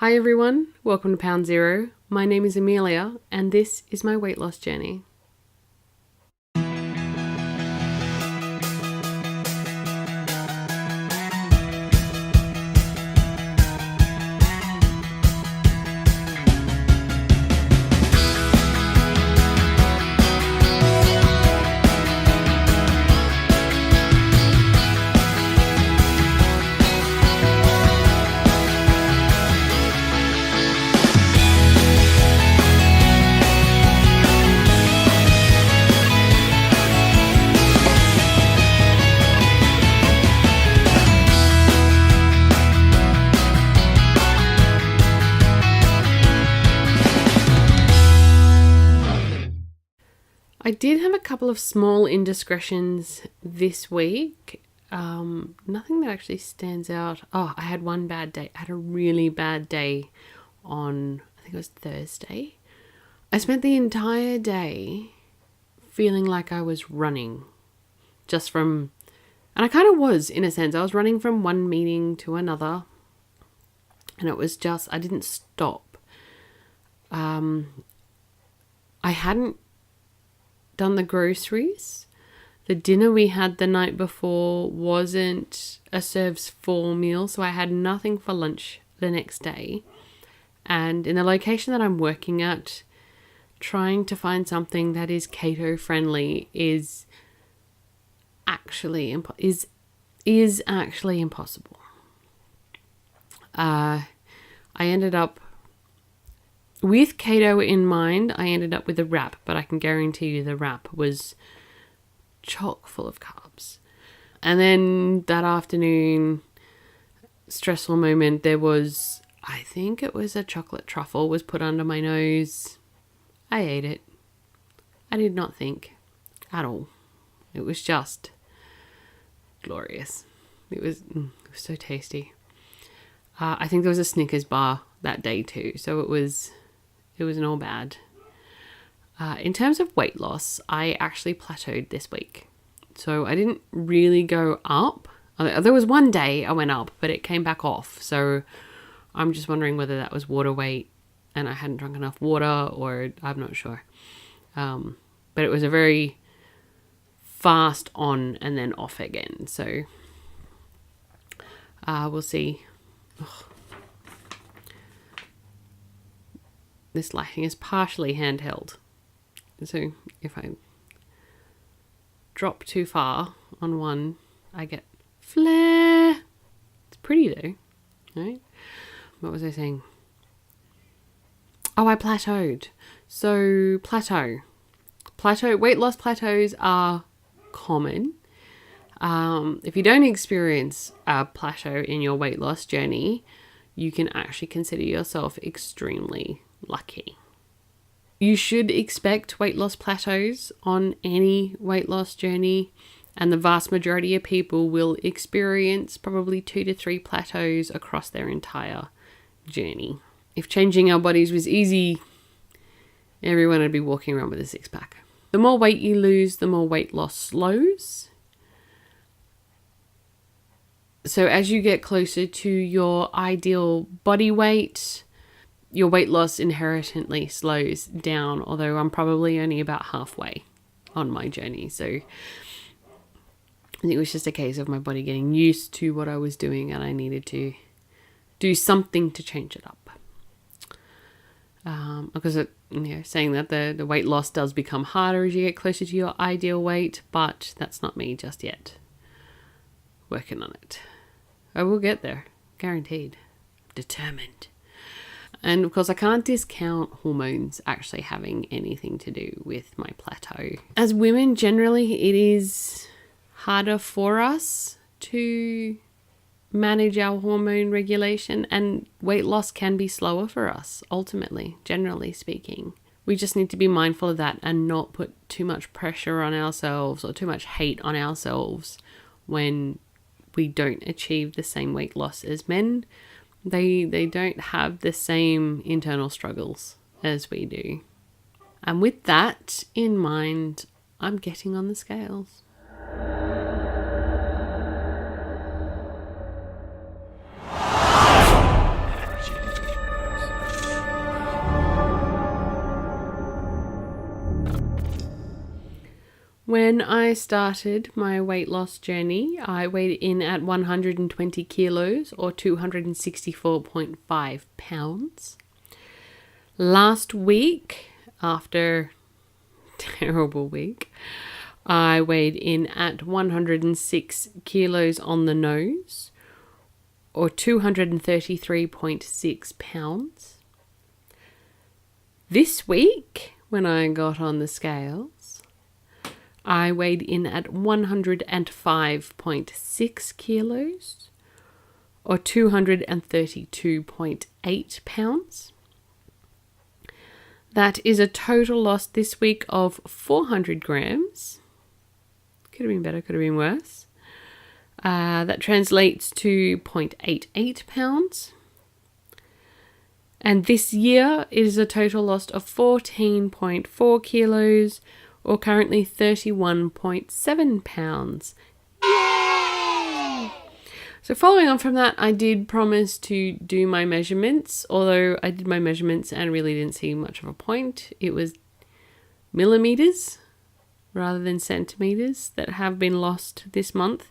Hi everyone, welcome to Pound Zero. My name is Amelia and this is my weight loss journey. I did have a couple of small indiscretions this week. Nothing that actually stands out. Oh, I had one bad day. I had a really bad day on, I think it was Thursday. I spent the entire day feeling like I was running and I kind of was in a sense. I was running from one meeting to another and it was just, I didn't stop. I hadn't done the groceries. The dinner we had the night before wasn't a serves full meal, so I had nothing for lunch the next day. And in the location that I'm working at, trying to find something that is keto friendly is actually impossible. I ended up with keto in mind, I ended up with a wrap, but I can guarantee you the wrap was chock full of carbs. And then that afternoon, stressful moment, there was, I think it was a chocolate truffle was put under my nose. I ate it. I did not think at all. It was just glorious. It was so tasty. I think there was a Snickers bar that day too, so it wasn't all bad. In terms of weight loss, I actually plateaued this week. So I didn't really go up. There was one day I went up, but it came back off. So I'm just wondering whether that was water weight and I hadn't drunk enough water, or I'm not sure. But it was a very fast on and then off again. So we'll see. Ugh. This lighting is partially handheld. So if I drop too far on one, I get flare. It's pretty though, right? What was I saying? Oh, I plateaued. So weight loss plateaus are common. If you don't experience a plateau in your weight loss journey, you can actually consider yourself extremely lucky. You should expect weight loss plateaus on any weight loss journey, and the vast majority of people will experience probably 2 to 3 plateaus across their entire journey. If changing our bodies was easy, everyone would be walking around with a six-pack. The more weight you lose, the more weight loss slows. So as you get closer to your ideal body weight, your weight loss inherently slows down, although I'm probably only about halfway on my journey. So I think it was just a case of my body getting used to what I was doing and I needed to do something to change it up. Because saying that the weight loss does become harder as you get closer to your ideal weight, but that's not me just yet. Working on it. I will get there, guaranteed. Determined. And of course, I can't discount hormones actually having anything to do with my plateau. As women, generally, it is harder for us to manage our hormone regulation, and weight loss can be slower for us, ultimately, generally speaking. We just need to be mindful of that and not put too much pressure on ourselves or too much hate on ourselves when we don't achieve the same weight loss as men. They don't have the same internal struggles as we do. And with that in mind, I'm getting on the scales. When I started my weight loss journey, I weighed in at 120 kilos or 264.5 pounds. Last week, after a terrible week, I weighed in at 106 kilos on the nose or 233.6 pounds. This week, when I got on the scales, I weighed in at 105.6 kilos or 232.8 pounds. That is a total loss this week of 400 grams. Could have been better, could have been worse. That translates to 0.88 pounds. And this year it is a total loss of 14.4 kilos or currently 31.7 pounds. Yay! So following on from that, I did promise to do my measurements, although I did my measurements and really didn't see much of a point. It was millimeters rather than centimeters that have been lost this month.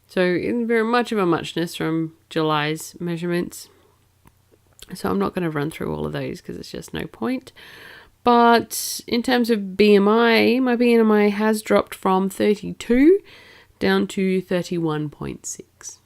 So in very much of a muchness from July's measurements. So I'm not going to run through all of those because it's just no point. But in terms of BMI, my BMI has dropped from 32 down to 31.6.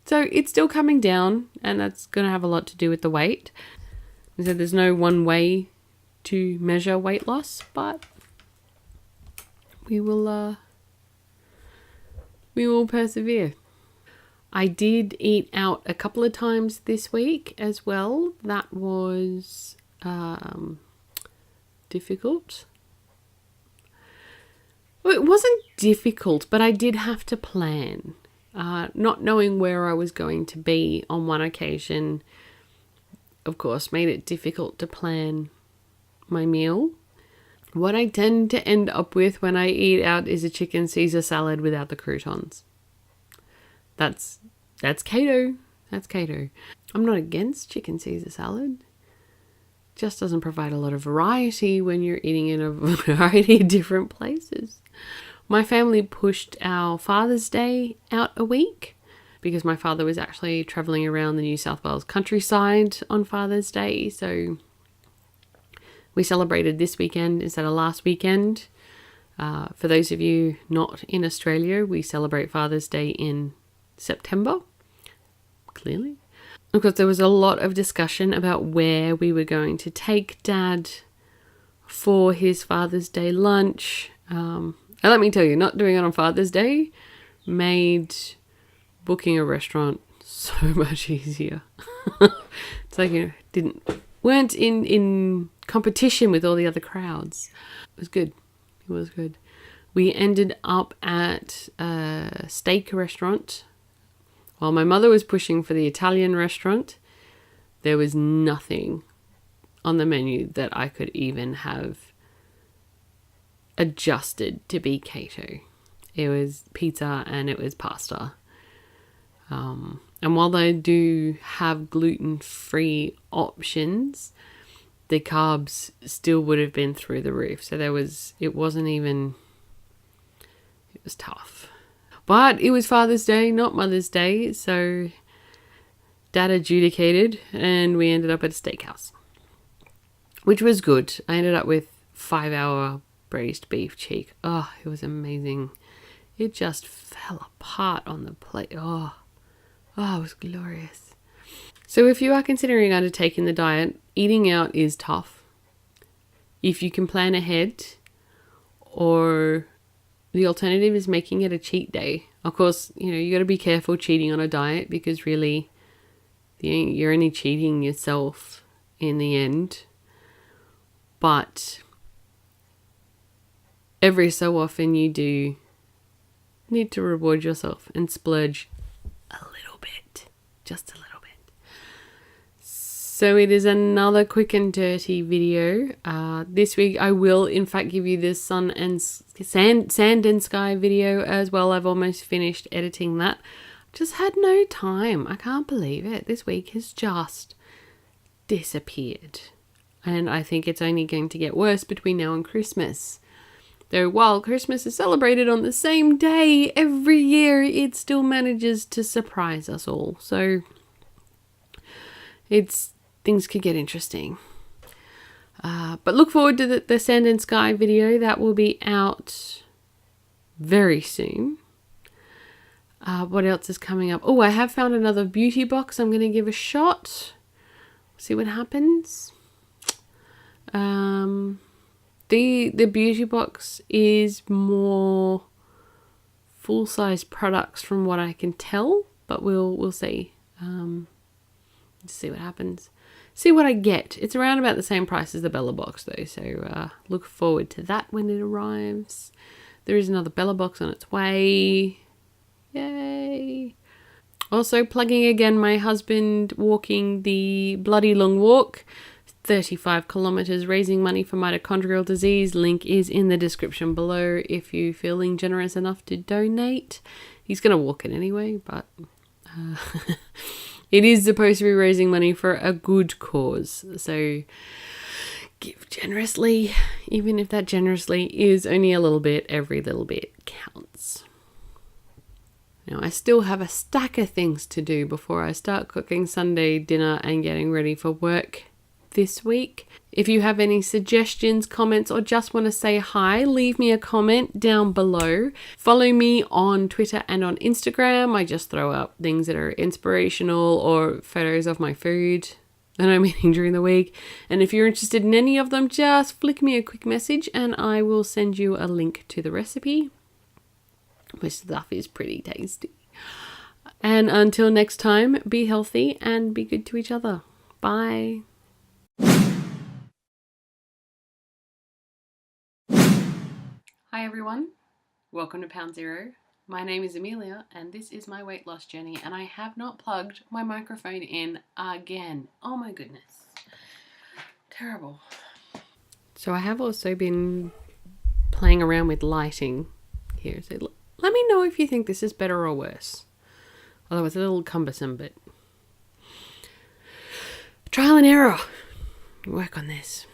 So it's still coming down, and that's going to have a lot to do with the weight. So there's no one way to measure weight loss, but we will persevere. I did eat out a couple of times this week as well. That was difficult. Well, it wasn't difficult, but I did have to plan. Not knowing where I was going to be on one occasion, of course, made it difficult to plan my meal. What I tend to end up with when I eat out is a chicken Caesar salad without the croutons. That's keto. That's keto. I'm not against chicken Caesar salad. Just doesn't provide a lot of variety when you're eating in a variety of different places. My family pushed our Father's Day out a week because my father was actually traveling around the New South Wales countryside on Father's Day. So we celebrated this weekend instead of last weekend. For those of you not in Australia, we celebrate Father's Day in September, clearly. Of course, there was a lot of discussion about where we were going to take Dad for his Father's Day lunch. And let me tell you, not doing it on Father's Day made booking a restaurant so much easier. It's like, weren't in competition with all the other crowds. It was good. It was good. We ended up at a steak restaurant. While my mother was pushing for the Italian restaurant, there was nothing on the menu that I could even have adjusted to be keto. It was pizza and it was pasta. And while they do have gluten-free options, the carbs still would have been through the roof. So it was tough. But it was Father's Day, not Mother's Day, so Dad adjudicated and we ended up at a steakhouse, which was good. I ended up with 5-hour braised beef cheek. Oh, it was amazing. It just fell apart on the plate. Oh, it was glorious. So if you are considering undertaking the diet, eating out is tough. If you can plan ahead, or the alternative is making it a cheat day. Of course, you got to be careful cheating on a diet because really you're only cheating yourself in the end. But every so often you do need to reward yourself and splurge a little bit, just a little bit. So it is another quick and dirty video. This week I will in fact give you this sand and sky video as well. I've almost finished editing that. Just had no time. I can't believe it. This week has just disappeared. And I think it's only going to get worse between now and Christmas. Though while Christmas is celebrated on the same day every year, it still manages to surprise us all. So things could get interesting. But look forward to the Sand and Sky video. That will be out very soon. What else is coming up? Oh, I have found another beauty box I'm going to give a shot. See what happens. The beauty box is more full-size products from what I can tell, but we'll see. See what happens. See what I get. It's around about the same price as the Bella box though, so look forward to that when it arrives. There is another Bella box on its way. Yay! Also plugging again my husband walking the Bloody Long Walk, 35 kilometers, raising money for mitochondrial disease. Link is in the description below if you're feeling generous enough to donate. He's going to walk it anyway, but it is supposed to be raising money for a good cause. So give generously, even if that generously is only a little bit. Every little bit counts. Now, I still have a stack of things to do before I start cooking Sunday dinner and getting ready for work this week. If you have any suggestions, comments, or just want to say hi, leave me a comment down below. Follow me on Twitter and on Instagram. I just throw up things that are inspirational or photos of my food that I'm eating during the week. And if you're interested in any of them, just flick me a quick message and I will send you a link to the recipe. My stuff is pretty tasty. And until next time, be healthy and be good to each other. Bye. Hi everyone, welcome to Pound Zero. My name is Amelia and this is my weight loss journey, and I have not plugged my microphone in again. Oh my goodness. Terrible. So I have also been playing around with lighting here. So let me know if you think this is better or worse. Although it's a little cumbersome, but trial and error. Work on this.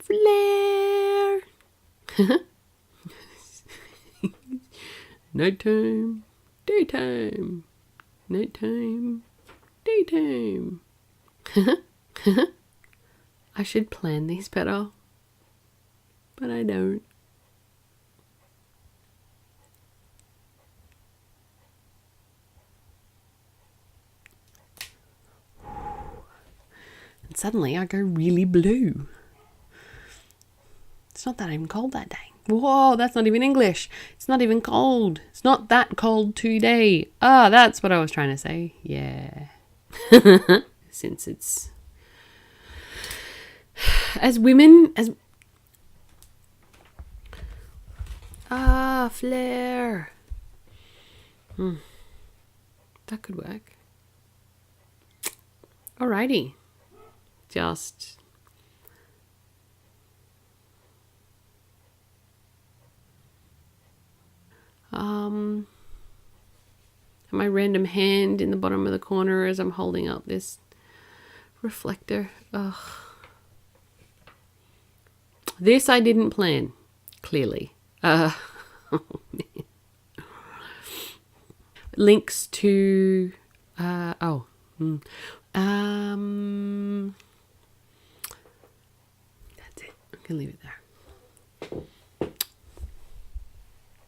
Flare. Nighttime, daytime, nighttime, daytime. I should plan these better, but I don't. And suddenly I go really blue. It's not that even cold that day. Whoa, that's not even English. It's not even cold. It's not that cold today. Ah, that's what I was trying to say. Yeah. Since it's... As women, as... Ah, flare. That could work. Alrighty. Just... my random hand in the bottom of the corner as I'm holding up this reflector. Ugh. This I didn't plan, clearly. Oh, man. Links to that's it. I can leave it there.